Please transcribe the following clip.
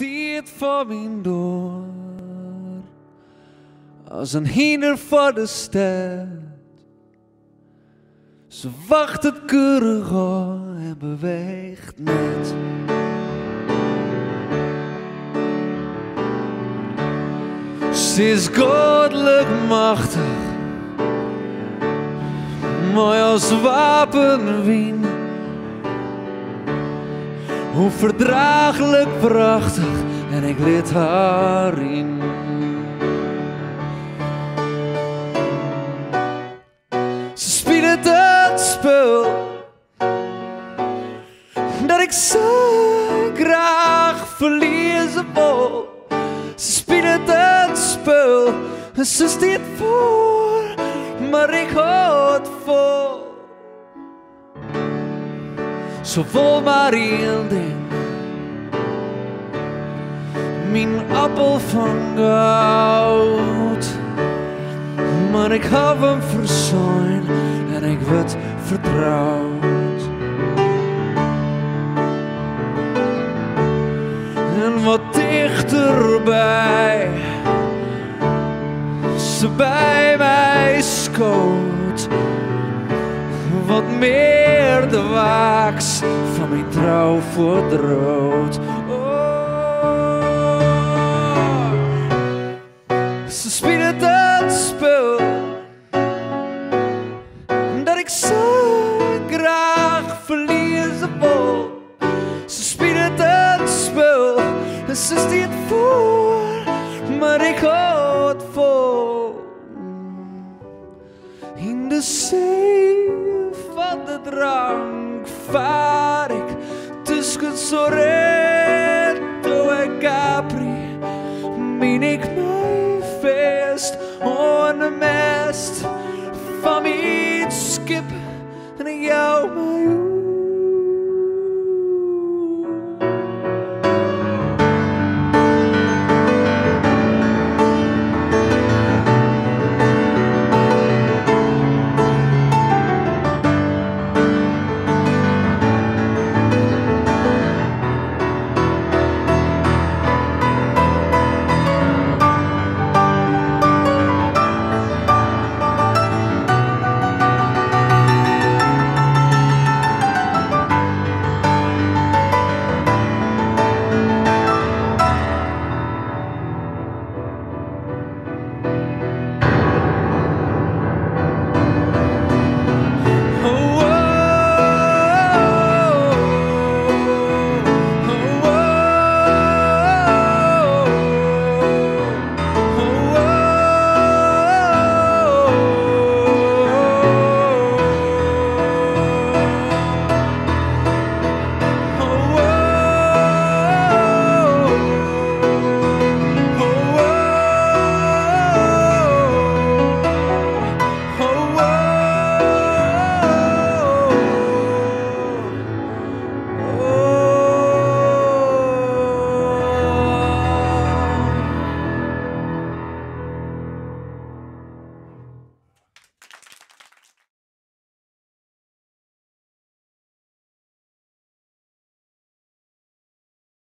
steed voor mijn door. Als een hinder voor de stad. Ze wacht het keurig aan en beweegt net. Ze is goddelijk machtig, mooi als wapenwien. Hoe verdraaglijk prachtig en ik liet haar in. Ze speelt het spel dat ik zo graag verliezen wil. Ze speelt het spel en ze staat voor, maar ik hou het vol. Zo vol maar één ding, mijn appel van goud. Maar ik heb hem verzuimd en ik werd vertrouwd. En wat dichterbij, ze bij mij schoot. Wat meer de waaks van mijn trouw verdroot. Oh, ze speelt het spel dat ik zo graag verliezen wil. Ze speelt het spel en ze staat voor, maar ik hou het vol. In de zee van de drank vaar ik tussen zo